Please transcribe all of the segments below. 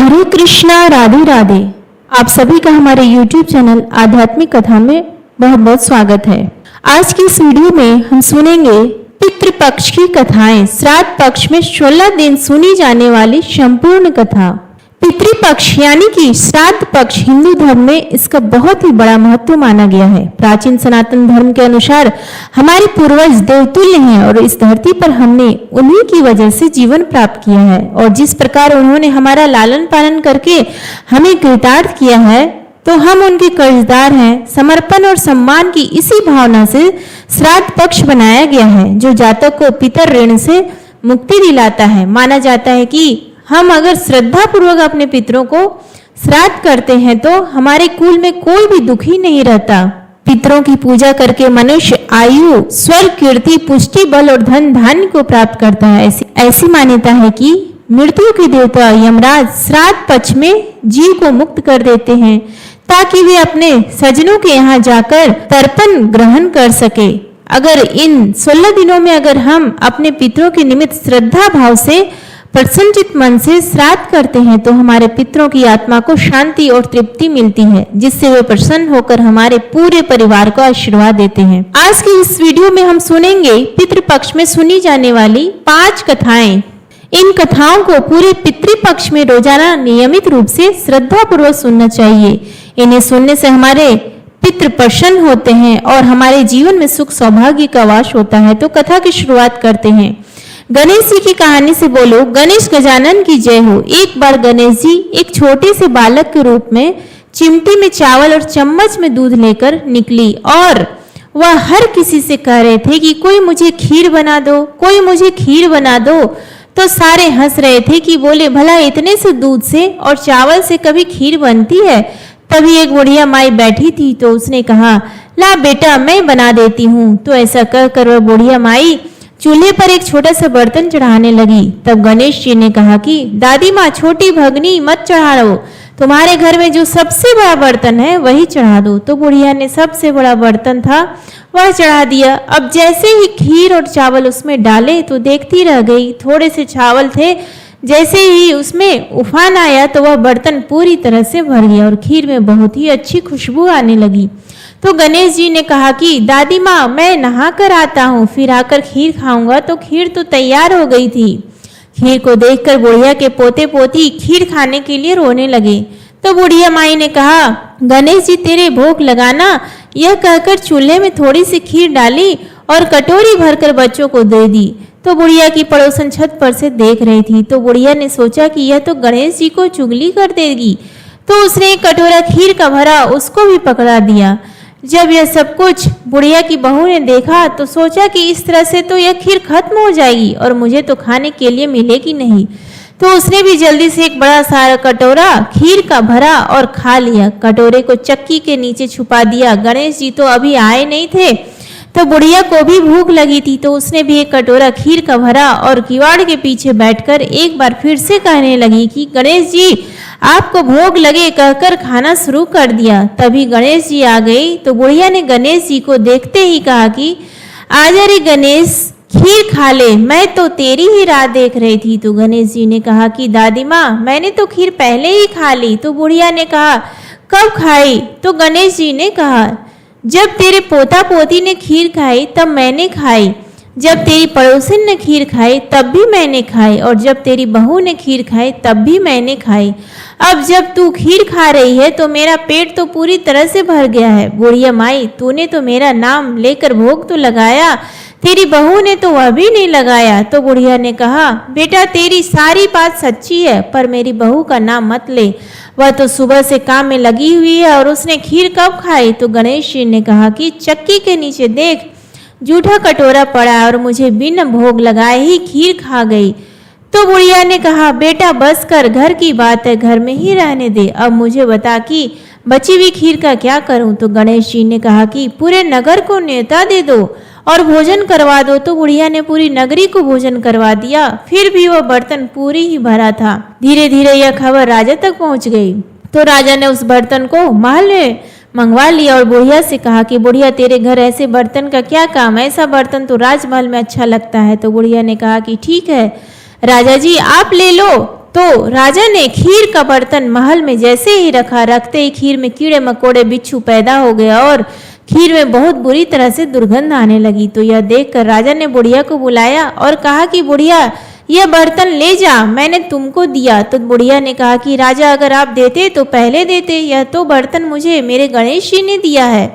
हरे कृष्णा, राधे राधे। आप सभी का हमारे YouTube चैनल आध्यात्मिक कथा में बहुत बहुत स्वागत है। आज की इस वीडियो में हम सुनेंगे पितृपक्ष की कथाएं। श्राद्ध पक्ष में 16 दिन सुनी जाने वाली संपूर्ण कथा। पितृपक्ष यानी कि श्राद्ध पक्ष हिंदू धर्म में इसका बहुत ही बड़ा महत्व माना गया है। प्राचीन सनातन धर्म के अनुसार हमारे पूर्वज देवतुल्य हैं और इस धरती पर हमने उन्हीं की वजह से जीवन प्राप्त किया है, और जिस प्रकार उन्होंने हमारा लालन पालन करके हमें कृतार्थ किया है, तो हम उनके कर्जदार हैं। समर्पण और सम्मान की इसी भावना से श्राद्ध पक्ष बनाया गया है, जो जातक को पितर ऋण से मुक्ति दिलाता है। माना जाता है कि हम अगर श्रद्धा पूर्वक अपने पितरों को श्राद्ध करते हैं तो हमारे कुल में कोई भी दुखी नहीं रहता। पितरों की पूजा करके मनुष्य आयु, स्वर्ग, कीर्ति, पुष्टि, बल और धन धान्य को प्राप्त करता है। ऐसी मान्यता है कि मृत्यु के देवता यमराज श्राद्ध पक्ष में जीव को मुक्त कर देते हैं, ताकि वे अपने सज्जनों के यहाँ जाकर तर्पण ग्रहण कर सके। अगर इन 16 दिनों में अगर हम अपने पितरों के निमित्त श्रद्धा भाव से प्रसन्नचित मन से श्राद्ध करते हैं तो हमारे पितरों की आत्मा को शांति और तृप्ति मिलती है, जिससे वे प्रसन्न होकर हमारे पूरे परिवार को आशीर्वाद देते हैं। आज की इस वीडियो में हम सुनेंगे पितृपक्ष में सुनी जाने वाली 5 कथाएं। इन कथाओं को पूरे पितृपक्ष में रोजाना नियमित रूप से श्रद्धा पूर्वक सुनना चाहिए। इन्हें सुनने से हमारे पितृ प्रसन्न होते हैं और हमारे जीवन में सुख सौभाग्य का वास होता है। तो कथा की शुरुआत करते हैं। गणेश जी की कहानी से बोलो, गणेश गजानन की जय हो। एक बार गणेश जी एक छोटे से बालक के रूप में चिमटी में चावल और चम्मच में दूध लेकर निकली, और वह हर किसी से कह रहे थे कि कोई मुझे खीर बना दो, कोई मुझे खीर बना दो। तो सारे हंस रहे थे कि बोले, भला इतने से दूध से और चावल से कभी खीर बनती है? तभी एक बुढ़िया माई बैठी थी, तो उसने कहा, ला बेटा मैं बना देती हूँ। तो ऐसा कहकर वह बुढ़िया माई चूल्हे पर एक छोटा सा बर्तन चढ़ाने लगी। तब गणेश जी ने कहा कि दादी माँ, छोटी भगनी मत चढ़ाओ, तुम्हारे घर में जो सबसे बड़ा बर्तन है वही चढ़ा दो। तो बुढ़िया ने सबसे बड़ा बर्तन था वह चढ़ा दिया। अब जैसे ही खीर और चावल उसमें डाले तो देखती रह गई। थोड़े से चावल थे, जैसे ही उसमें उफान आया तो वह बर्तन पूरी तरह से भर गया और खीर में बहुत ही अच्छी खुशबू आने लगी। तो गणेश जी ने कहा कि दादी माँ, मैं नहा कर आता हूँ, फिर आकर खीर खाऊंगा। तो खीर तो तैयार हो गई थी। खीर को देखकर बुढ़िया के पोते पोती खीर खाने के लिए रोने लगे। तो बुढ़िया माई ने कहा, गणेश जी तेरे भोग लगाना। यह कहकर चूल्हे में थोड़ी सी खीर डाली और कटोरी भरकर बच्चों को दे दी। तो बुढ़िया की पड़ोसन छत पर से देख रही थी। तो बुढ़िया ने सोचा कि यह तो गणेश जी को चुगली कर देगी, तो उसने एक कटोरा खीर का भरा उसको भी पकड़ा दिया। जब यह सब कुछ बुढ़िया की बहू ने देखा तो सोचा कि इस तरह से तो यह खीर खत्म हो जाएगी और मुझे तो खाने के लिए मिलेगी नहीं। तो उसने भी जल्दी से एक बड़ा सारा कटोरा खीर का भरा और खा लिया। कटोरे को चक्की के नीचे छुपा दिया। गणेश जी तो अभी आए नहीं थे, तो बुढ़िया को भी भूख लगी थी, तो उसने भी एक कटोरा खीर का भरा और किवाड़ के पीछे बैठकर एक बार फिर से कहने लगी कि गणेश जी आपको भोग लगे, कहकर खाना शुरू कर दिया। तभी गणेश जी आ गई। तो बुढ़िया ने गणेश जी को देखते ही कहा कि आजा रे गणेश, खीर खा ले, मैं तो तेरी ही राह देख रही थी। तो गणेश जी ने कहा कि दादी माँ, मैंने तो खीर पहले ही खा ली। तो बुढ़िया ने कहा, कब खाई? तो गणेश जी ने कहा, जब तेरे पोता पोती ने खीर खाई तब मैंने खाई, जब तेरी पड़ोसन ने खीर खाई तब भी मैंने खाई, और जब तेरी बहू ने खीर खाई तब भी मैंने खाई। अब जब तू खीर खा रही है तो मेरा पेट तो पूरी तरह से भर गया है। बुढ़िया माई, तूने तो मेरा नाम लेकर भोग तो लगाया, तेरी बहू ने तो वह भी नहीं लगाया। तो बुढ़िया ने कहा, बेटा तेरी सारी बात सच्ची है, पर मेरी बहू का नाम मत ले, वह तो सुबह से काम में लगी हुई है और उसने खीर कब खाई? तो गणेश जी ने कहा कि चक्की के नीचे देख, जूठा कटोरा पड़ा और मुझे बिना भोग लगाए ही खीर खा गई। तो बुढ़िया ने कहा, बेटा बस कर, घर की बात है, घर में ही रहने दे, अब मुझे बता कि बची हुई खीर का क्या करूं? तो गणेश जी ने कहा कि पूरे नगर को न्योता दे दो और भोजन करवा दो। तो बुढ़िया ने पूरी नगरी को भोजन करवा दिया, फिर भी वह बर्तन पूरी ही भरा था। धीरे धीरे यह खबर राजा तक पहुंच गई। तो राजा ने उस बर्तन को महल में मंगवा लिया और बुढ़िया से कहा कि बुढ़िया तेरे घर ऐसे बर्तन का क्या काम, ऐसा बर्तन तो राजमहल में अच्छा लगता है। तो बुढ़िया ने कहा कि ठीक है राजा जी आप ले लो। तो राजा ने खीर का बर्तन महल में जैसे ही रखा, रखते ही खीर में कीड़े मकोड़े बिच्छू पैदा हो गया और खीर में बहुत बुरी तरह से दुर्गंध आने लगी। तो यह देखकर राजा ने बुढ़िया को बुलाया और कहा कि बुढ़िया, यह बर्तन ले जा, मैंने तुमको दिया। तो बुढ़िया ने कहा कि राजा, अगर आप देते तो पहले देते, यह तो बर्तन मुझे मेरे गणेश जी ने दिया है।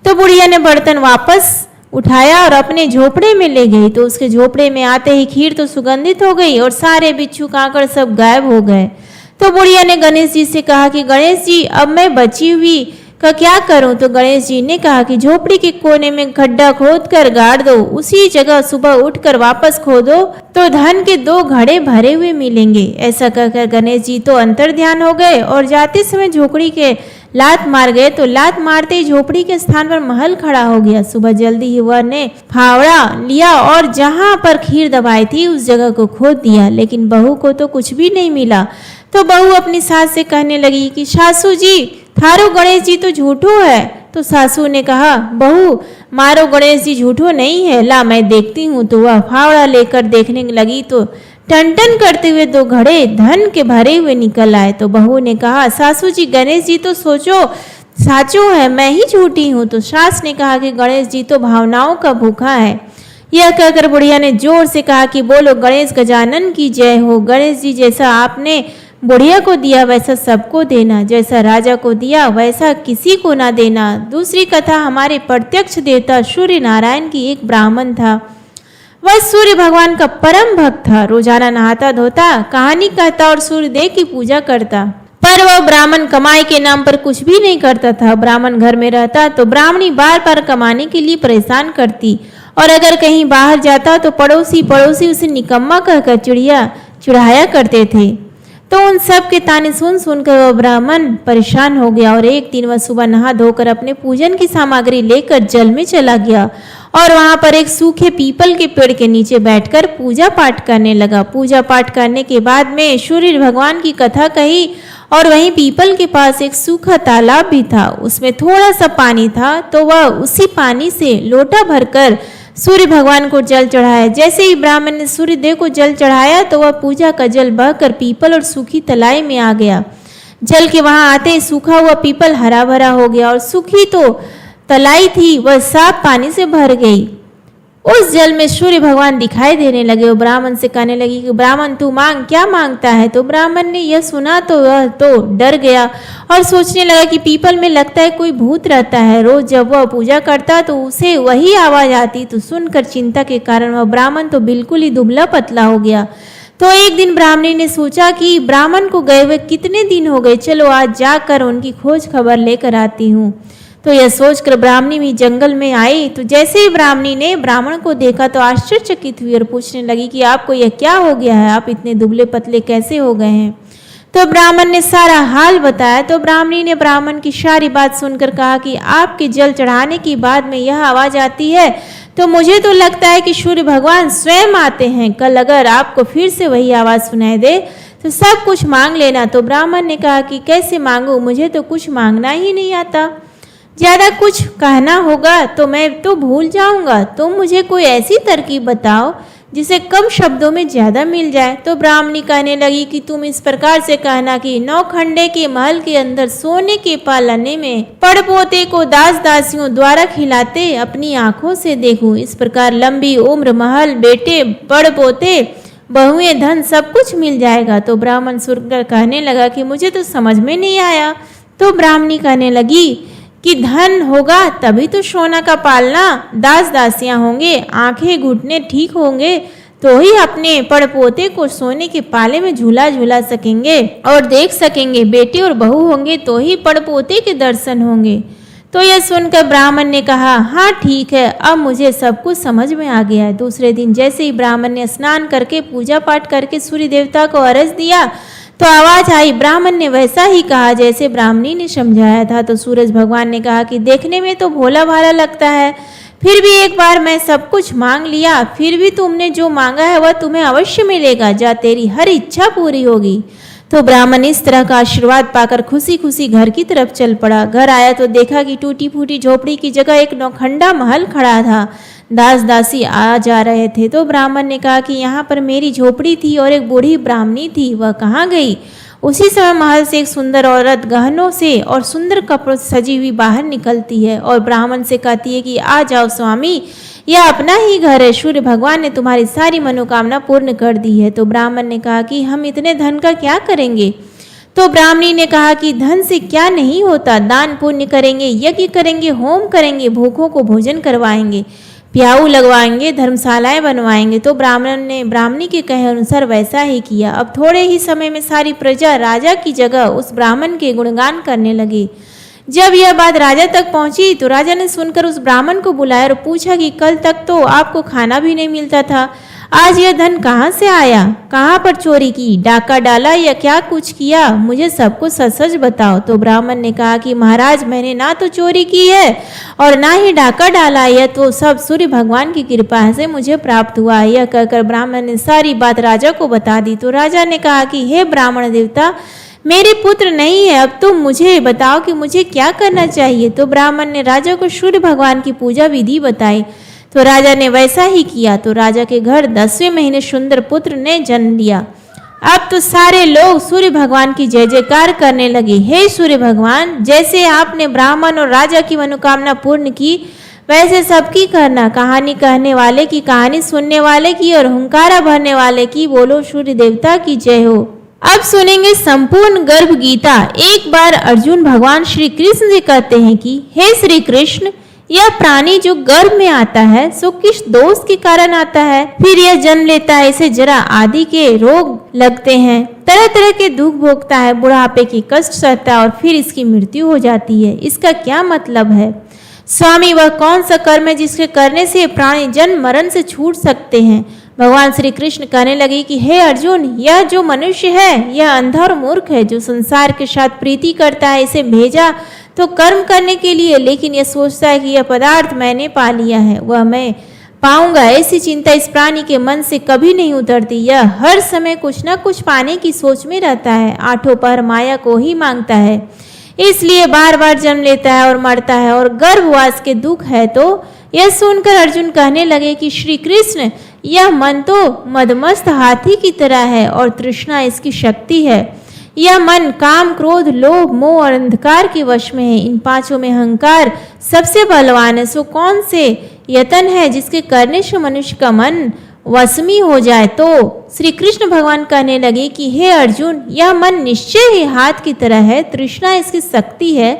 तो बुढ़िया ने बर्तन वापस उठाया और अपने झोपड़े में ले गई। तो उसके झोपड़े में आते ही खीर तो सुगंधित हो गई और सारे बिच्छू कांकड़ सब गायब हो गए। तो बुढ़िया ने गणेश जी से कहा कि गणेश जी, अब मैं बची हुई का क्या करूं? तो गणेश जी ने कहा कि झोपड़ी के कोने में गड्ढा खोद कर गाड़ दो, उसी जगह सुबह उठकर वापस खोदो तो धन के 2 घड़े भरे हुए मिलेंगे। ऐसा कहकर गणेश जी तो अंतर ध्यान हो गए और जाते समय झोपड़ी के लात मार गए। तो लात मारते ही झोपड़ी के स्थान पर महल खड़ा हो गया। सुबह जल्दी ही वह ने फावड़ा लिया और जहां पर खीर दबाई थी उस जगह को खोद दिया, लेकिन बहू को तो कुछ भी नहीं मिला। तो बहू अपनी सास से कहने लगी कि सासू जी, थारो गणेश जी तो झूठो है। तो सासू ने कहा, बहू, मारो गणेश जी झूठो नहीं है, ला मैं देखती हूँ। तो वह फावड़ा लेकर देखने लगी तो टन टन करते हुए 2 घड़े धन के भरे हुए निकल आए। तो बहू ने कहा, सासू जी, गणेश जी तो सोचो साचो है, मैं ही झूठी हूँ। तो सास ने कहा कि गणेश जी तो भावनाओं का भूखा है। यह कहकर बुढ़िया ने जोर से कहा कि बोलो गणेश गजानन की जय हो। गणेश जी, जैसा आपने बुढ़िया को दिया वैसा सबको देना, जैसा राजा को दिया वैसा किसी को ना देना। दूसरी कथा, हमारे प्रत्यक्ष देवता सूर्य नारायण की एक ब्राह्मण था। वह सूर्य भगवान का परम भक्त था। रोजाना नहाता धोता, कहानी कहता और सूर्य देव की पूजा करता। पर वह ब्राह्मण कमाई के नाम पर कुछ भी नहीं करता था। ब्राह्मण घर में रहता तो ब्राह्मणी बार बार कमाने के लिए परेशान करती और अगर कहीं बाहर जाता तो पड़ोसी उसे निकम्मा कहकर चिढ़ाया करते थे। तो उन सब के ताने सुन सुनकर वह ब्राह्मण परेशान हो गया और एक दिन वह सुबह नहा धोकर अपने पूजन की सामग्री लेकर जल में चला गया और वहां पर एक सूखे पीपल के पेड़ के नीचे बैठकर पूजा पाठ करने लगा। पूजा पाठ करने के बाद में सूर्य भगवान की कथा कही और वहीं पीपल के पास एक सूखा तालाब भी था, उसमें थोड़ा सा पानी था। तो वह उसी पानी से लोटा भरकर सूर्य भगवान को जल चढ़ाया। जैसे ही ब्राह्मण ने सूर्य देव को जल चढ़ाया तो वह पूजा का जल बहकर पीपल और सूखी तलाई में आ गया। जल के वहां आते ही सूखा हुआ पीपल हरा भरा हो गया और सूखी तो तलाई थी वह साफ पानी से भर गई। उस जल में सूर्य भगवान दिखाई देने लगे। वो ब्राह्मण से कहने लगी कि ब्राह्मण, तू मांग, क्या मांगता है? तो ब्राह्मण ने यह सुना तो वह तो डर गया और सोचने लगा कि पीपल में लगता है कोई भूत रहता है। रोज जब वह पूजा करता तो उसे वही आवाज आती। तो सुनकर चिंता के कारण वह ब्राह्मण तो बिल्कुल ही दुबला पतला हो गया। तो एक दिन ब्राह्मणी ने सोचा कि ब्राह्मण को गए हुए कितने दिन हो गए, चलो आज जाकर उनकी खोज खबर लेकर आती हूँ। तो यह सोचकर ब्राह्मणी भी जंगल में आई। तो जैसे ही ब्राह्मणी ने ब्राह्मण को देखा तो आश्चर्यचकित हुई और पूछने लगी कि आपको यह क्या हो गया है, आप इतने दुबले पतले कैसे हो गए हैं? तो ब्राह्मण ने सारा हाल बताया। तो ब्राह्मणी ने ब्राह्मण की सारी बात सुनकर कहा कि आपके जल चढ़ाने के बाद में यह आवाज आती है तो मुझे तो लगता है कि सूर्य भगवान स्वयं आते हैं। कल अगर आपको फिर से वही आवाज सुनाई दे तो सब कुछ मांग लेना। तो ब्राह्मण ने कहा कि कैसे मांगू, मुझे तो कुछ मांगना ही नहीं आता, ज्यादा कुछ कहना होगा तो मैं तो भूल जाऊंगा। तुम मुझे कोई ऐसी तरकीब बताओ जिसे कम शब्दों में ज्यादा मिल जाए। तो ब्राह्मणी कहने लगी कि तुम इस प्रकार से कहना कि 9 खंडे के महल के अंदर सोने के पालने में पड़पोते को दास दासियों द्वारा खिलाते अपनी आंखों से देखूं। इस प्रकार लंबी उम्र, महल, बेटे, पड़पोते, बहुएं, धन सब कुछ मिल जाएगा। तो ब्राह्मण सुनकर कहने लगा कि मुझे तो समझ में नहीं आया। तो ब्राह्मणी कहने लगी कि धन होगा तभी तो सोना का पालना, दास दासियां होंगे, आंखें घुटने ठीक होंगे तो ही अपने पड़पोते को सोने के पाले में झूला झूला सकेंगे और देख सकेंगे। बेटे और बहू होंगे तो ही पड़पोते के दर्शन होंगे। तो यह सुनकर ब्राह्मण ने कहा, हाँ ठीक है, अब मुझे सब कुछ समझ में आ गया है। दूसरे दिन जैसे ही ब्राह्मण ने स्नान करके पूजा पाठ करके सूर्य देवता को अर्घ दिया तो आवाज आई। ब्राह्मण ने वैसा ही कहा जैसे ब्राह्मणी ने समझाया था। तो सूरज भगवान ने कहा कि देखने में तो भोला भाला लगता है, फिर भी एक बार मैं सब कुछ मांग लिया, फिर भी तुमने जो मांगा है वह तुम्हें अवश्य मिलेगा, जा तेरी हर इच्छा पूरी होगी। तो ब्राह्मण इस तरह का आशीर्वाद पाकर खुशी खुशी घर की तरफ चल पड़ा। घर आया तो देखा कि टूटी फूटी झोपड़ी की जगह एक नौखंडा महल खड़ा था। दास दासी आ जा रहे थे। तो ब्राह्मण ने कहा कि यहाँ पर मेरी झोपड़ी थी और एक बूढ़ी ब्राह्मणी थी, वह कहाँ गई? उसी समय महल से एक सुंदर औरत गहनों से और सुंदर कपड़ों से सजी हुई बाहर निकलती है और ब्राह्मण से कहती है कि आ जाओ स्वामी, यह अपना ही घर है, सूर्य भगवान ने तुम्हारी सारी मनोकामना पूर्ण कर दी है। तो ब्राह्मण ने कहा कि हम इतने धन का क्या करेंगे? तो ब्राह्मणी ने कहा कि धन से क्या नहीं होता, दान पुण्य करेंगे, यज्ञ करेंगे, होम करेंगे, भूखों को भोजन करवाएंगे, प्याऊ लगवाएंगे, धर्मशालाएं बनवाएंगे। तो ब्राह्मण ने ब्राह्मणी के कहे अनुसार वैसा ही किया। अब थोड़े ही समय में सारी प्रजा राजा की जगह उस ब्राह्मण के गुणगान करने लगी। जब यह बात राजा तक पहुंची तो राजा ने सुनकर उस ब्राह्मण को बुलाया और पूछा कि कल तक तो आपको खाना भी नहीं मिलता था, आज यह धन कहाँ से आया? कहाँ पर चोरी की, डाका डाला या क्या कुछ किया? मुझे सब कुछ सच सच बताओ। तो ब्राह्मण ने कहा कि महाराज, मैंने ना तो चोरी की है और ना ही डाका डाला, यह तो सब सूर्य भगवान की कृपा से मुझे प्राप्त हुआ। यह कहकर ब्राह्मण ने सारी बात राजा को बता दी। तो राजा ने कहा कि हे ब्राह्मण देवता, मेरे पुत्र नहीं है, अब तुम मुझे बताओ कि मुझे क्या करना चाहिए। तो ब्राह्मण ने राजा को सूर्य भगवान की पूजा विधि बताई। तो राजा ने वैसा ही किया। तो राजा के घर 10वें महीने सुंदर पुत्र ने जन्म लिया। अब तो सारे लोग सूर्य भगवान की जय जयकार करने लगे। हे सूर्य भगवान, जैसे आपने ब्राह्मण और राजा की मनोकामना पूर्ण की, वैसे सबकी करना। कहानी कहने वाले की, कहानी सुनने वाले की और हुंकारा भरने वाले की बोलो सूर्य देवता की जय हो। अब सुनेंगे संपूर्ण गर्भ गीता। एक बार अर्जुन भगवान श्री कृष्ण से कहते हैं कि हे श्री कृष्ण, यह प्राणी जो गर्भ में आता है सो किस दोष के कारण आता है? फिर यह जन्म लेता है, इसे जरा आदि के रोग लगते हैं, तरह तरह के दुख भोगता है, बुढ़ापे की कष्ट सहता है और फिर इसकी मृत्यु हो जाती है। इसका क्या मतलब है? स्वामी, वह कौन सा कर्म है जिसके करने से प्राणी जन्म मरण से छूट सकते हैं? भगवान श्री कृष्ण कहने लगे कि हे अर्जुन, यह जो मनुष्य है यह अंधा और मूर्ख है, जो संसार के साथ प्रीति करता है। इसे भेजा तो कर्म करने के लिए, लेकिन यह सोचता है कि यह पदार्थ मैंने पा लिया है, वह मैं पाऊंगा, ऐसी चिंता इस प्राणी के मन से कभी नहीं उतरती। यह हर समय कुछ न कुछ पाने की सोच में रहता है, आठों पहर माया को ही मांगता है, इसलिए बार बार जन्म लेता है और मरता है और गर्भवास के दुख है। तो यह सुनकर अर्जुन कहने लगे कि श्री कृष्ण, यह मन तो मदमस्त हाथी की तरह है और तृष्णा इसकी शक्ति है। यह मन काम, क्रोध, लोभ, मोह और अंधकार के वश में है। इन पांचों में अहंकार सबसे बलवान है। सो कौन से यतन है जिसके करने से मनुष्य का मन वशमी हो जाए? तो श्री कृष्ण भगवान कहने लगे कि हे अर्जुन, यह मन निश्चय ही हाथ की तरह है, तृष्णा इसकी शक्ति है।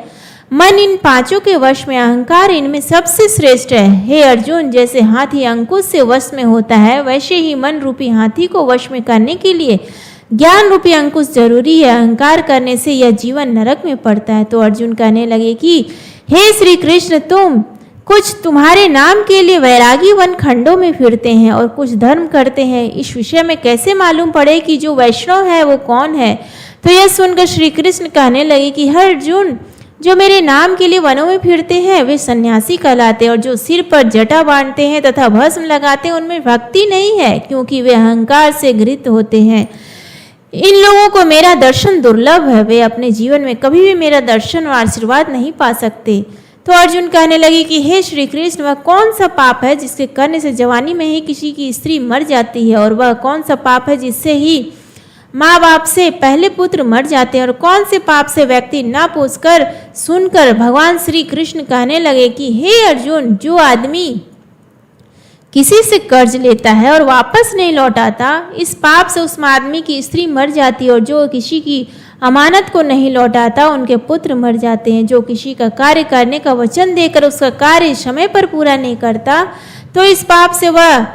मन इन पांचों के वश में, अहंकार इनमें सबसे श्रेष्ठ है। हे अर्जुन, जैसे हाथी अंकुश से वश में होता है, वैसे ही मन रूपी हाथी को वश में करने के लिए ज्ञान रूपी अंकुश जरूरी है। अहंकार करने से यह जीवन नरक में पड़ता है। तो अर्जुन कहने लगे कि हे श्री कृष्ण, कुछ तुम्हारे नाम के लिए वैरागी वन खंडों में फिरते हैं और कुछ धर्म करते हैं। इस विषय में कैसे मालूम पड़े कि जो वैष्णव है वो कौन है? तो यह सुनकर श्री कृष्ण कहने लगे कि हर अर्जुन, जो मेरे नाम के लिए वनों में फिरते हैं वे सन्यासी कहलाते हैं, और जो सिर पर जटा बांधते हैं तथा भस्म लगाते हैं उनमें भक्ति नहीं है, क्योंकि वे अहंकार से घृत होते हैं। इन लोगों को मेरा दर्शन दुर्लभ है, वे अपने जीवन में कभी भी मेरा दर्शन और आशीर्वाद नहीं पा सकते। तो अर्जुन कहने लगे कि हे श्री कृष्ण, वह कौन सा पाप है जिसके करने से जवानी में ही किसी की स्त्री मर जाती है, और वह कौन सा पाप है जिससे ही माँ बाप से पहले पुत्र मर जाते हैं, और कौन से पाप से व्यक्ति ना पूछकर सुनकर भगवान श्री कृष्ण कहने लगे कि हे अर्जुन, जो आदमी किसी से कर्ज लेता है और वापस नहीं लौटाता, इस पाप से उस आदमी की स्त्री मर जाती है, और जो किसी की अमानत को नहीं लौटाता उनके पुत्र मर जाते हैं। जो किसी का कार्य करने का वचन देकर उसका कार्य समय पर पूरा नहीं करता, तो इस पाप से वह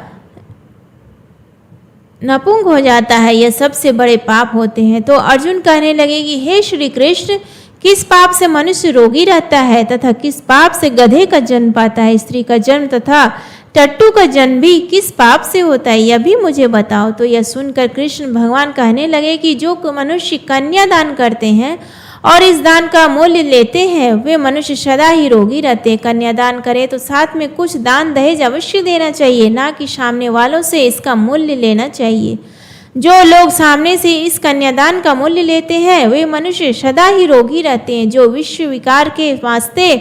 नपुंग हो जाता है। यह सबसे बड़े पाप होते हैं। तो अर्जुन कहने लगे कि हे श्री कृष्ण, किस पाप से मनुष्य रोगी रहता है तथा किस पाप से गधे का जन्म पाता है? स्त्री का जन्म तथा टट्टू का जन्म भी किस पाप से होता है, यह भी मुझे बताओ। तो यह सुनकर कृष्ण भगवान कहने लगे कि जो मनुष्य कन्या दान करते हैं और इस दान का मूल्य लेते हैं, वे मनुष्य सदा ही रोगी रहते हैं। कन्यादान करें तो साथ में कुछ दान दहेज अवश्य देना चाहिए, ना कि सामने वालों से इसका मूल्य लेना चाहिए। जो लोग सामने से इस कन्यादान का मूल्य लेते हैं वे मनुष्य सदा ही रोगी रहते हैं। जो विश्व विकार के वास्ते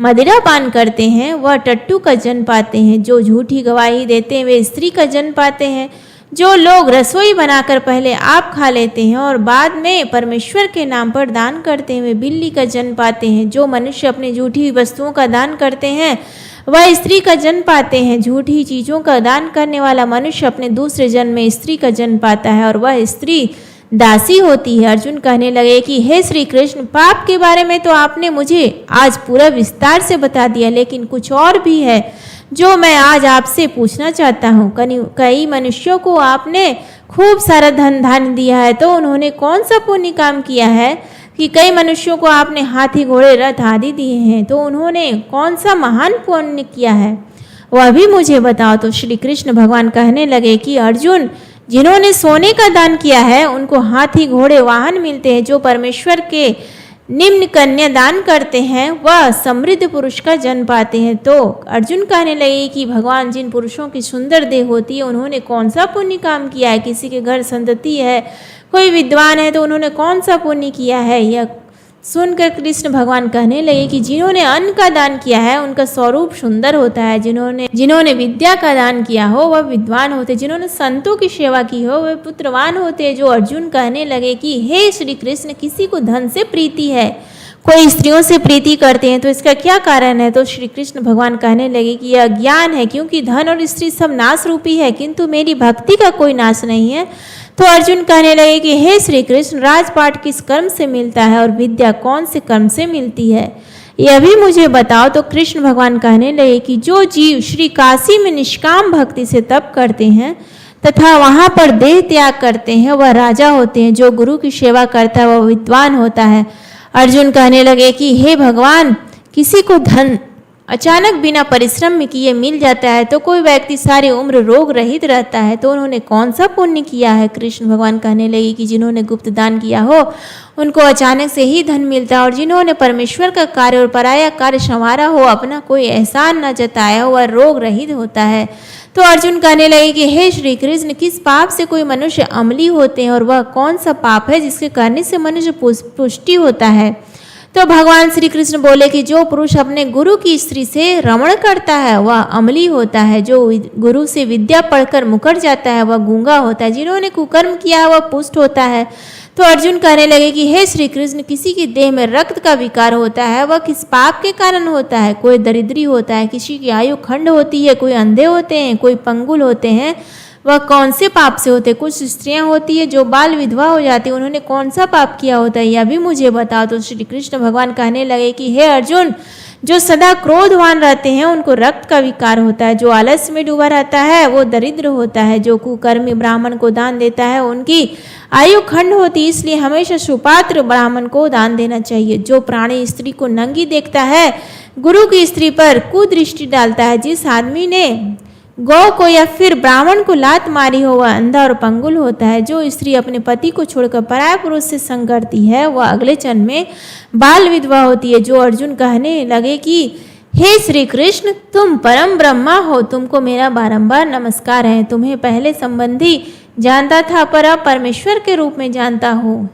मदिरा पान करते हैं वह टट्टू का जन्म पाते हैं, जो झूठी गवाही देते हैं वे स्त्री का जन्म पाते हैं, जो लोग रसोई बनाकर पहले आप खा लेते हैं और बाद में परमेश्वर के नाम पर दान करते हैं वे बिल्ली का जन्म पाते हैं, जो मनुष्य अपनी झूठी वस्तुओं का दान करते हैं वह स्त्री का जन्म पाते हैं, झूठी चीज़ों का दान करने वाला मनुष्य अपने दूसरे जन्म में स्त्री का जन्म पाता है और वह स्त्री दासी होती है। अर्जुन कहने लगे कि हे श्री कृष्ण, पाप के बारे में तो आपने मुझे आज पूरा विस्तार से बता दिया, लेकिन कुछ और भी है जो मैं आज आपसे पूछना चाहता हूँ। कई मनुष्यों को आपने खूब सारा धन दिया है, तो उन्होंने कौन सा पुण्य काम किया है कि कई मनुष्यों को आपने हाथी घोड़े रथ आदि दिए हैं, तो उन्होंने कौन सा महान पुण्य किया है वह भी मुझे बताओ। तो श्री कृष्ण भगवान कहने लगे कि अर्जुन, जिन्होंने सोने का दान किया है उनको हाथी घोड़े वाहन मिलते हैं, जो परमेश्वर के निम्न कन्या दान करते हैं वह समृद्ध पुरुष का जन्म पाते हैं। तो अर्जुन कहने लगे कि भगवान, जिन पुरुषों की सुंदर देह होती है उन्होंने कौन सा पुण्य काम किया है, किसी के घर संतति है, कोई विद्वान है तो उन्होंने कौन सा पुण्य किया है। यह सुनकर कृष्ण भगवान कहने लगे कि जिन्होंने अन्न का दान किया है उनका स्वरूप सुंदर होता है, जिन्होंने विद्या का दान किया हो वह विद्वान होते, जिन्होंने संतों की सेवा की हो वह पुत्रवान होते। जो अर्जुन कहने लगे कि हे श्री कृष्ण, किसी को धन से प्रीति है, कोई स्त्रियों से प्रीति करते हैं, तो इसका क्या कारण है। तो श्री कृष्ण भगवान कहने लगे कि यह ज्ञान है, क्योंकि धन और स्त्री सब नाश रूपी है, किंतु मेरी भक्ति का कोई नाश नहीं है। तो अर्जुन कहने लगे कि हे श्री कृष्ण, राजपाट किस कर्म से मिलता है और विद्या कौन से कर्म से मिलती है, यह भी मुझे बताओ। तो कृष्ण भगवान कहने लगे कि जो जीव श्री काशी में निष्काम भक्ति से तप करते हैं तथा वहां पर देह त्याग करते हैं वह राजा होते हैं, जो गुरु की सेवा करता है वह विद्वान होता है। अर्जुन कहने लगे कि हे भगवान, किसी को धन अचानक बिना परिश्रम में किए मिल जाता है, तो कोई व्यक्ति सारी उम्र रोग रहित रहता है, तो उन्होंने कौन सा पुण्य किया है। कृष्ण भगवान कहने लगे कि जिन्होंने गुप्त दान किया हो उनको अचानक से ही धन मिलता है, और जिन्होंने परमेश्वर का कार्य और पराया कार्य संवारा हो, अपना कोई एहसान न जताया हो, वह रोग रहित होता है। तो अर्जुन कहने लगे कि हे श्री कृष्ण, किस पाप से कोई मनुष्य अमली होते हैं और वह कौन सा पाप है जिसके करने से मनुष्य पुष्टि होता है। तो भगवान श्री कृष्ण बोले कि जो पुरुष अपने गुरु की स्त्री से रमण करता है वह अमली होता है, जो गुरु से विद्या पढ़कर मुकर जाता है वह गूंगा होता है, जिन्होंने कुकर्म किया है वह पुष्ट होता है। तो अर्जुन कहने लगे कि हे श्री कृष्ण, किसी की देह में रक्त का विकार होता है वह किस पाप के कारण होता है। कोई दरिद्री होता है, किसी की आयु खंड होती है, कोई अंधे होते हैं, कोई पंगुल होते हैं, वह कौन से पाप से होते। कुछ स्त्रियां होती है जो बाल विधवा हो जाती है, उन्होंने कौन सा पाप किया होता है, यह भी मुझे बताओ। तो श्री कृष्ण भगवान कहने लगे कि हे अर्जुन, जो सदा क्रोधवान रहते हैं उनको रक्त का विकार होता है, जो आलस्य में डूबा रहता है वो दरिद्र होता है, जो कुकर्मी ब्राह्मण को दान देता है उनकी आयु खंड होती है, इसलिए हमेशा सुपात्र ब्राह्मण को दान देना चाहिए। जो प्राणी स्त्री को नंगी देखता है, गुरु की स्त्री पर कुदृष्टि डालता है, जिस आदमी ने गौ को या फिर ब्राह्मण को लात मारी हो वह अंधा और पंगुल होता है। जो स्त्री अपने पति को छोड़कर पराय पुरुष से संग करती है वह अगले जन्म में बाल विधवा होती है। जो अर्जुन कहने लगे कि हे श्री कृष्ण, तुम परम ब्रह्मा हो, तुमको मेरा बारंबार नमस्कार है। तुम्हें पहले संबंधी जानता था पर अब परमेश्वर के रूप में जानता हूँ।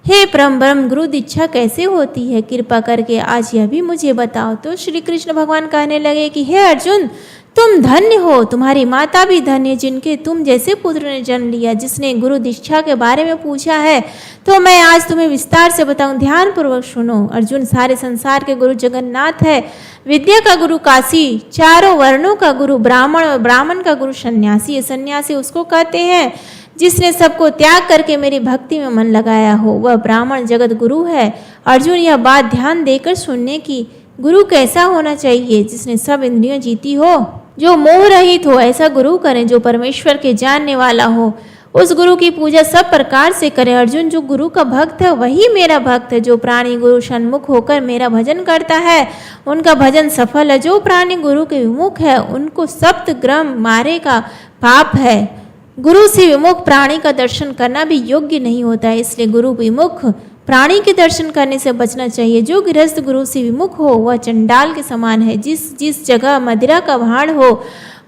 हे परम ब्रह्म, गुरु दीक्षा कैसे होती है, कृपा करके आज यह भी मुझे बताओ। तो श्री कृष्ण भगवान कहने लगे कि हे अर्जुन, तुम धन्य हो, तुम्हारी माता भी धन्य, जिनके तुम जैसे पुत्र ने जन्म लिया, जिसने गुरु दीक्षा के बारे में पूछा है। तो मैं आज तुम्हें विस्तार से बताऊं, ध्यान पूर्वक सुनो। अर्जुन, सारे संसार के गुरु जगन्नाथ है, विद्या का गुरु काशी, चारों वर्णों का गुरु ब्राह्मण और ब्राह्मण का गुरु सन्यासी है। सन्यासी उसको कहते हैं जिसने सबको त्याग करके मेरी भक्ति में मन लगाया हो, वह ब्राह्मण जगत गुरु है। अर्जुन, यह बात ध्यान देकर सुनने की, गुरु कैसा होना चाहिए, जिसने सब इंद्रियां जीती हो, जो मोह रहित हो, ऐसा गुरु करें, जो परमेश्वर के जानने वाला हो, उस गुरु की पूजा सब प्रकार से करें। अर्जुन, जो गुरु का भक्त है वही मेरा भक्त है। जो प्राणी गुरु सन्मुख होकर मेरा भजन करता है उनका भजन सफल है। जो प्राणी गुरु के विमुख है उनको सप्त ग्रह मारे का पाप है। गुरु से विमुख प्राणी का दर्शन करना भी योग्य नहीं होता है, इसलिए गुरु विमुख प्राणी के दर्शन करने से बचना चाहिए। जो गृहस्थ गुरु से विमुख हो वह चंडाल के समान है। जिस जगह मदिरा का भाड़ हो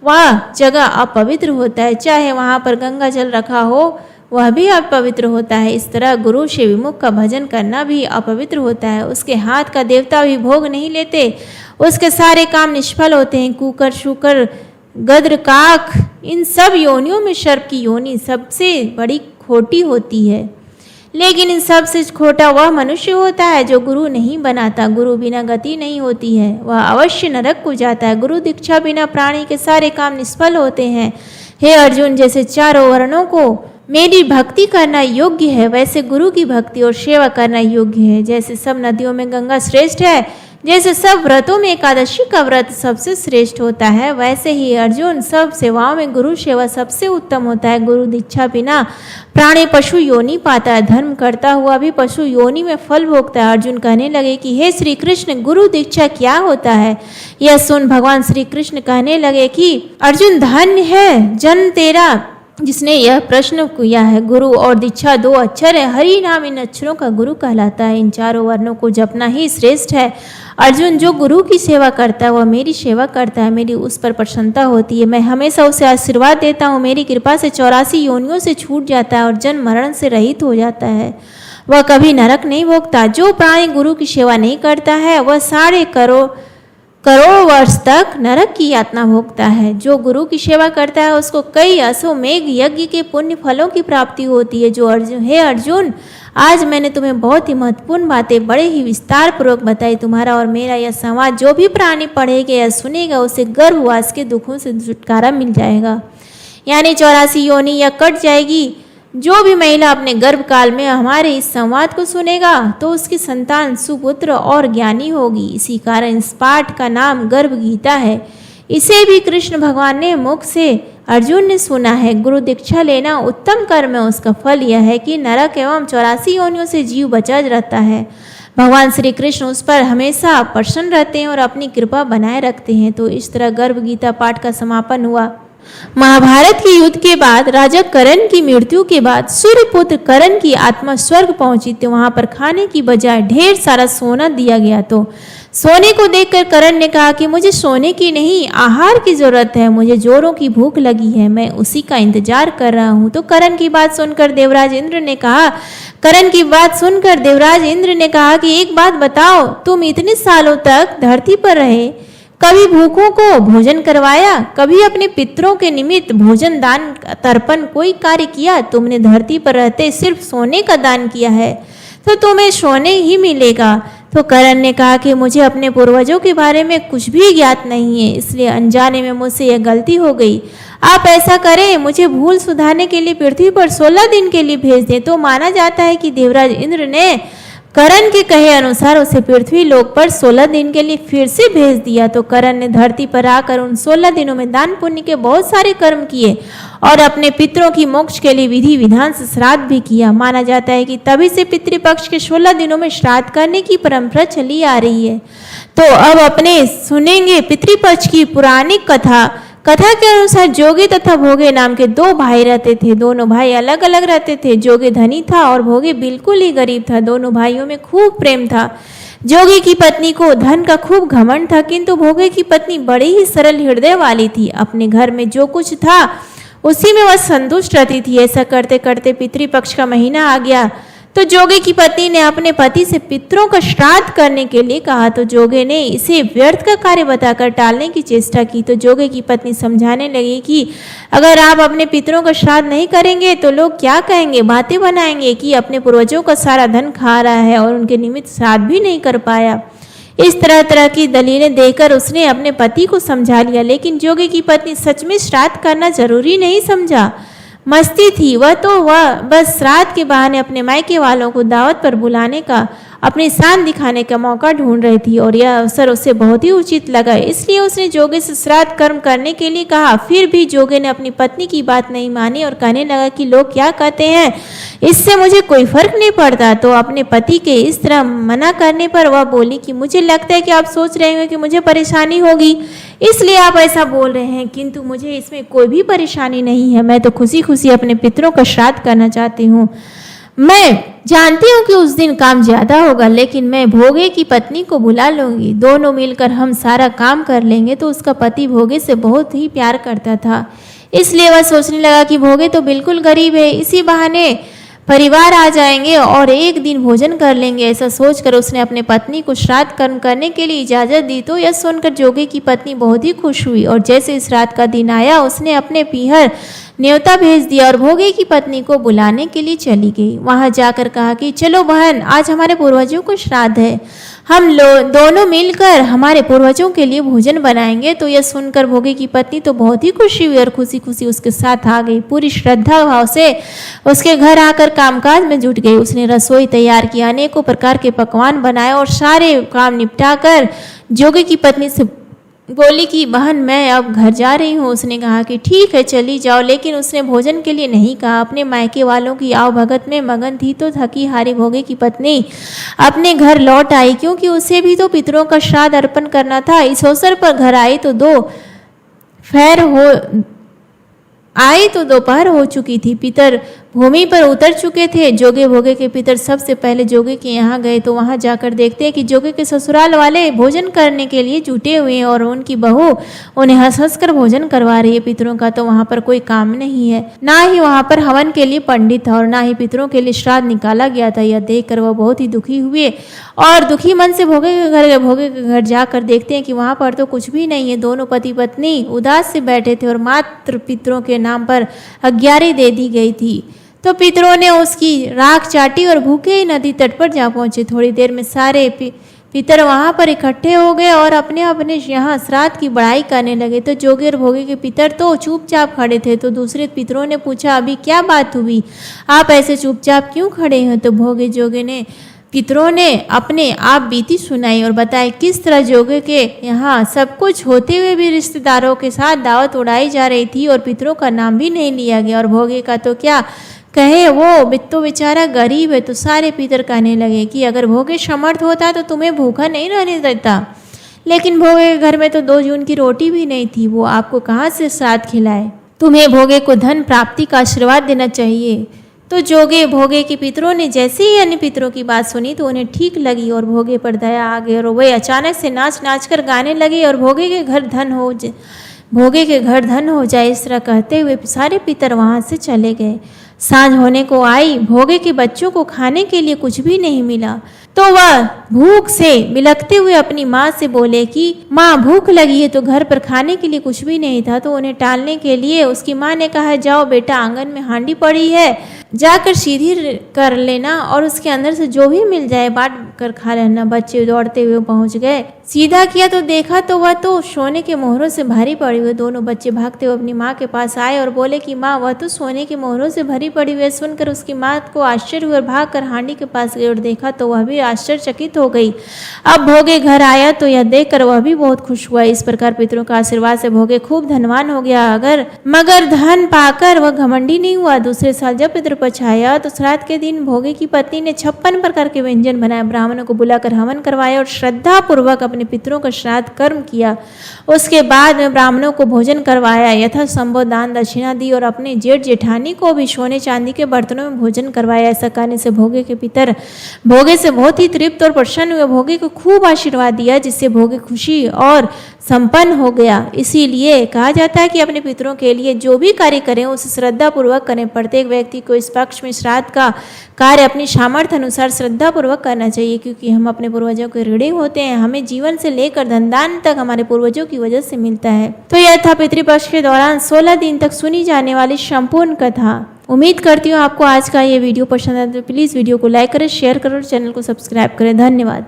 वह जगह अपवित्र होता है, चाहे वहाँ पर गंगा जल रखा हो वह भी अपवित्र होता है। इस तरह गुरु से विमुख का भजन करना भी अपवित्र होता है। उसके हाथ का देवता भी भोग नहीं लेते, उसके सारे काम निष्फल होते हैं। कुकर, शूकर, गद्र, काक, इन सब योनियों में सर्प की योनि सबसे बड़ी खोटी होती है। लेकिन इन सब से खोटा वह मनुष्य होता है जो गुरु नहीं बनाता। गुरु बिना गति नहीं होती है, वह अवश्य नरक को जाता है। गुरु दीक्षा बिना प्राणी के सारे काम निष्फल होते हैं। हे अर्जुन, जैसे चारों वर्णों को मेरी भक्ति करना योग्य है, वैसे गुरु की भक्ति और सेवा करना योग्य है। जैसे सब नदियों में गंगा श्रेष्ठ है, जैसे सब व्रतों में एकादशी का व्रत सबसे श्रेष्ठ होता है, वैसे ही अर्जुन सब सेवाओं में गुरु सेवा सबसे उत्तम होता है। गुरु दीक्षा बिना प्राणी पशु योनि पाता है, धर्म करता हुआ भी पशु योनि में फल भोगता है। अर्जुन कहने लगे कि हे श्री कृष्ण, गुरु दीक्षा क्या होता है? यह सुन भगवान श्री कृष्ण कहने लगे कि अर्जुन, धन्य है जन तेरा जिसने यह प्रश्न किया है। गुरु और दीक्षा दो अक्षर है, हरि नाम इन अक्षरों का गुरु कहलाता है। इन चारों वर्णों को जपना ही श्रेष्ठ है। अर्जुन, जो गुरु की सेवा करता है वह मेरी सेवा करता है, मेरी उस पर प्रसन्नता होती है। मैं हमेशा उसे आशीर्वाद देता हूँ, मेरी कृपा से 84 योनियों से छूट जाता है और जन्म मरण से रहित हो जाता है। वह कभी नरक नहीं भोगता। जो प्राणी गुरु की सेवा नहीं करता है वह 1.5 करोड़ वर्ष तक नरक की यातना भोगता है। जो गुरु की सेवा करता है उसको कई अश्वमेघ यज्ञ के पुण्य फलों की प्राप्ति होती है। जो अर्जुन, हे अर्जुन, आज मैंने तुम्हें बहुत ही महत्वपूर्ण बातें बड़े ही विस्तार पूर्वक बताई। तुम्हारा और मेरा यह संवाद जो भी प्राणी पढ़ेगा या सुनेगा उसे गर्भवास के दुखों से छुटकारा मिल जाएगा, यानी 84 योनि या कट जाएगी। जो भी महिला अपने गर्भ काल में हमारे इस संवाद को सुनेगा तो उसकी संतान सुपुत्र और ज्ञानी होगी। इसी कारण इस पाठ का नाम गर्भ गीता है। इसे भी कृष्ण भगवान ने मुख से अर्जुन ने सुना है। गुरु दीक्षा लेना उत्तम कर्म है। उसका फल यह है कि नरक एवं 84 योनियों से जीव बचा रहता है। भगवान श्री कृष्ण उस पर हमेशा प्रसन्न रहते हैं और अपनी कृपा बनाए रखते हैं। तो इस तरह गर्भ गीता पाठ का समापन हुआ। महाभारत के युद्ध के बाद राजा कर्ण की मृत्यु के बाद सूर्यपुत्र कर्ण की आत्मा स्वर्ग पहुंची तो वहां पर खाने की बजाय ढेर सारा सोना दिया गया। तो सोने को देखकर कर्ण ने कहा कि मुझे सोने की नहीं, आहार की जरूरत है। मुझे जोरों की भूख लगी है, मैं उसी का इंतजार कर रहा हूँ। तो कर्ण की बात सुनकर देवराज इंद्र ने कहा कि एक बात बताओ, तुम इतने सालों तक धरती पर रहे, कभी भूखों को भोजन करवाया, कभी अपने पितरों के निमित्त भोजन दान तर्पण कोई कार्य किया? तुमने धरती पर रहते सिर्फ सोने का दान किया है, तो तुम्हें सोने ही मिलेगा। तो कर्ण ने कहा कि मुझे अपने पूर्वजों के बारे में कुछ भी ज्ञात नहीं है, इसलिए अनजाने में मुझसे यह गलती हो गई। आप ऐसा करें, मुझे भूल सुधारने के लिए पृथ्वी पर 16 दिन के लिए भेज दें। तो माना जाता है कि देवराज इंद्र ने कर्ण के कहे अनुसार उसे पृथ्वी लोक पर 16 दिन के लिए फिर से भेज दिया। तो कर्ण ने धरती पर आकर उन 16 दिनों में दान पुण्य के बहुत सारे कर्म किए और अपने पितरों की मोक्ष के लिए विधि विधान से श्राद्ध भी किया। माना जाता है कि तभी से पितृपक्ष के 16 दिनों में श्राद्ध करने की परंपरा चली आ रही है। तो अब अपने सुनेंगे पितृपक्ष की पुराणिक कथा। कथा के अनुसार जोगी तथा भोगे नाम के 2 भाई रहते थे। दोनों भाई अलग अलग रहते थे। जोगी धनी था और भोगे बिल्कुल ही गरीब था। दोनों भाइयों में खूब प्रेम था। जोगी की पत्नी को धन का खूब घमंड था, किंतु भोगे की पत्नी बड़ी ही सरल हृदय वाली थी। अपने घर में जो कुछ था उसी में वह संतुष्ट रहती थी। ऐसा करते करते पितृपक्ष का महीना आ गया तो जोगी की पत्नी ने अपने पति से पितरों का श्राद्ध करने के लिए कहा। तो जोगी ने इसे व्यर्थ का कार्य बताकर टालने की चेष्टा की। तो जोगी की पत्नी समझाने लगी कि अगर आप अपने पितरों का श्राद्ध नहीं करेंगे तो लोग क्या कहेंगे, बातें बनाएंगे कि अपने पूर्वजों का सारा धन खा रहा है और उनके निमित्त श्राद्ध भी नहीं कर पाया। इस तरह तरह की दलीलें देकर उसने अपने पति को समझा लिया, लेकिन जोगी की पत्नी सच में श्राद्ध करना जरूरी नहीं समझा। मस्ती थी वह बस श्राद्ध के बहाने अपने मायके वालों को दावत पर बुलाने का, अपनी शान दिखाने का मौका ढूंढ रही थी और यह अवसर उसे बहुत ही उचित लगा। इसलिए उसने जोगी से श्राद्ध कर्म करने के लिए कहा। फिर भी जोगी ने अपनी पत्नी की बात नहीं मानी और कहने लगा कि लोग क्या कहते हैं, इससे मुझे कोई फर्क नहीं पड़ता। तो अपने पति के इस तरह मना करने पर वह बोली कि मुझे लगता है कि आप सोच रहे हैं कि मुझे परेशानी होगी, इसलिए आप ऐसा बोल रहे हैं, किंतु मुझे इसमें कोई भी परेशानी नहीं है। मैं तो खुशी खुशी अपने पितरों का श्राद्ध करना चाहती हूँ। मैं जानती हूँ कि उस दिन काम ज्यादा होगा, लेकिन मैं भोगे की पत्नी को बुला लूंगी, दोनों मिलकर हम सारा काम कर लेंगे। तो उसका पति भोगे से बहुत ही प्यार करता था, इसलिए वह सोचने लगा कि भोगे तो बिल्कुल गरीब है, इसी बहाने परिवार आ जाएंगे और एक दिन भोजन कर लेंगे। ऐसा सोचकर उसने अपने पत्नी को श्राद्ध कर्म करने के लिए इजाजत दी। तो यह सुनकर जोगी की पत्नी बहुत ही खुश हुई और जैसे श्राद्ध का दिन आया उसने अपने पीहर न्योता भेज दिया और भोगे की पत्नी को बुलाने के लिए चली गई। वहां जाकर कहा कि चलो बहन, आज हमारे पूर्वजों को श्राद्ध है, हम दोनों मिलकर हमारे पूर्वजों के लिए भोजन बनाएंगे। तो यह सुनकर भोगे की पत्नी तो बहुत ही खुशी हुई और खुशी खुशी उसके साथ आ गई। पूरी श्रद्धा भाव से उसके घर आकर कामकाज में जुट गई। उसने रसोई तैयार की, अनेकों प्रकार के पकवान बनाए और सारे काम निपटाकर जोगी की पत्नी से बोली कि बहन मैं अब घर जा रही हूँ। उसने कहा कि ठीक है चली जाओ, लेकिन उसने भोजन के लिए नहीं कहा। अपने मायके वालों की आव भगत में मगन थी। तो थकी हारी भोगे की पत्नी अपने घर लौट आई, क्योंकि उसे भी तो पितरों का श्राद्ध अर्पण करना था। इस अवसर पर घर आई तो दोपहर हो चुकी थी। पितर भूमि पर उतर चुके थे। जोगे भोगे के पितर सबसे पहले जोगे के यहाँ गए तो वहां जाकर देखते हैं कि जोगे के ससुराल वाले भोजन करने के लिए जुटे हुए हैं और उनकी बहू उन्हें हंस हंस कर भोजन करवा रही है। पितरों का तो वहां पर कोई काम नहीं है, ना ही वहां पर हवन के लिए पंडित था और ना ही पितरों के लिए श्राद्ध निकाला गया था। यह देखकर वह बहुत ही दुखी हुए और दुखी मन से भोगे के घर जाकर देखते हैं कि वहां पर तो कुछ भी नहीं है। दोनों पति पत्नी उदास से बैठे थे और मात्र पितरों के नाम पर अग्यारी दे दी गई थी। तो पितरों ने उसकी राख चाटी और भूखे ही नदी तट पर जा पहुंचे। थोड़ी देर में सारे पितर वहां पर इकट्ठे हो गए और अपने अपने यहाँ श्राद्ध की बड़ाई करने लगे। तो जोगे और भोगे के पितर तो चुपचाप खड़े थे। तो दूसरे पितरों ने पूछा, अभी क्या बात हुई, आप ऐसे चुपचाप क्यों खड़े हैं? तो भोगे जोगे ने पितरों ने अपने आप बीती सुनाई और बताया किस तरह जोगे के यहाँ सब कुछ होते हुए भी रिश्तेदारों के साथ दावत उड़ाई जा रही थी और पितरों का नाम भी नहीं लिया गया। और भोगे का तो क्या कहे, वो तो बेचारा गरीब है। तो सारे पितर कहने लगे कि अगर भोगे समर्थ होता तो तुम्हें भूखा नहीं रहने देता, लेकिन भोगे के घर में तो 2 जून की रोटी भी नहीं थी, वो आपको कहाँ से श्राद्ध खिलाए? तुम्हें भोगे को धन प्राप्ति का आशीर्वाद देना चाहिए। तो जोगे भोगे के पितरों ने जैसे ही अन्य पितरों की बात सुनी तो उन्हें ठीक लगी और भोगे पर दया आ गई और वे अचानक से नाच नाच कर गाने लगे और भोगे के घर धन हो जाए, इस तरह कहते हुए सारे पितर वहां से चले गए। सांझ होने को आई, भोगे के बच्चों को खाने के लिए कुछ भी नहीं मिला। तो वह भूख से बिलखते हुए अपनी माँ से बोले कि माँ भूख लगी है। तो घर पर खाने के लिए कुछ भी नहीं था। तो उन्हें टालने के लिए उसकी माँ ने कहा, जाओ बेटा, आंगन में हांडी पड़ी है, जाकर सीधी कर लेना और उसके अंदर से जो भी मिल जाए बांट कर खा लेना। बच्चे दौड़ते हुए पहुंच गए, सीधा किया तो देखा तो वह तो सोने के मोहरों से भरी पड़ी हुई। दोनों बच्चे भागते हुए अपनी माँ के पास आए और बोले कि माँ वह तो सोने के मोहरों से भरी पड़ी हुई है। सुनकर उसकी माँ को आश्चर्य हुआ और भागकर हांडी के पास गई और देखा तो वह भी आश्चर्यचकित हो गई। अब भोगे घर आया तो यह देखकर वह भी बहुत खुश हुआ। इस प्रकार पितरों का आशीर्वाद से भोगे खूब धनवान हो गया। मगर धन पाकर वह घमंडी नहीं हुआ। दूसरे साल जब पितृ पक्ष आया तो श्राद्ध के दिन भोगे की पत्नी ने 56 प्रकार के व्यंजन बनाए, ब्राह्मणों को बुलाकर हवन करवाया और श्रद्धा पूर्वक अपने पितरों का श्राद्ध कर्म किया। उसके बाद में ब्राह्मणों को भोजन करवाया, यथा संभव दान दक्षिणा दी और अपने जेठ जेठानी को भी सोने चांदी के बर्तनों में भोजन करवाया। ऐसा करने से भोगे के पितर भोगे से बहुत ही तृप्त और प्रसन्न हुए, भोगे को खूब आशीर्वाद दिया, जिससे भोगे खुशी और संपन्न हो गया। इसीलिए कहा जाता है कि अपने पितरों के लिए जो भी कार्य करें उसे श्रद्धा पूर्वक करें। प्रत्येक व्यक्ति को इस पक्ष में श्राद्ध का कार्य अपनी सामर्थ्य अनुसार श्रद्धा पूर्वक करना चाहिए, क्योंकि हम अपने पूर्वजों के ऋणी होते हैं। हमें जीवन से लेकर धनदान तक हमारे पूर्वजों की वजह से मिलता है। तो यह था पितृपक्ष के दौरान 16 दिन तक सुनी जाने वाली संपूर्ण कथा। उम्मीद करती हूँ आपको आज का ये वीडियो पसंद आए तो प्लीज़ वीडियो को लाइक करें, शेयर करें और चैनल को सब्सक्राइब करें। धन्यवाद।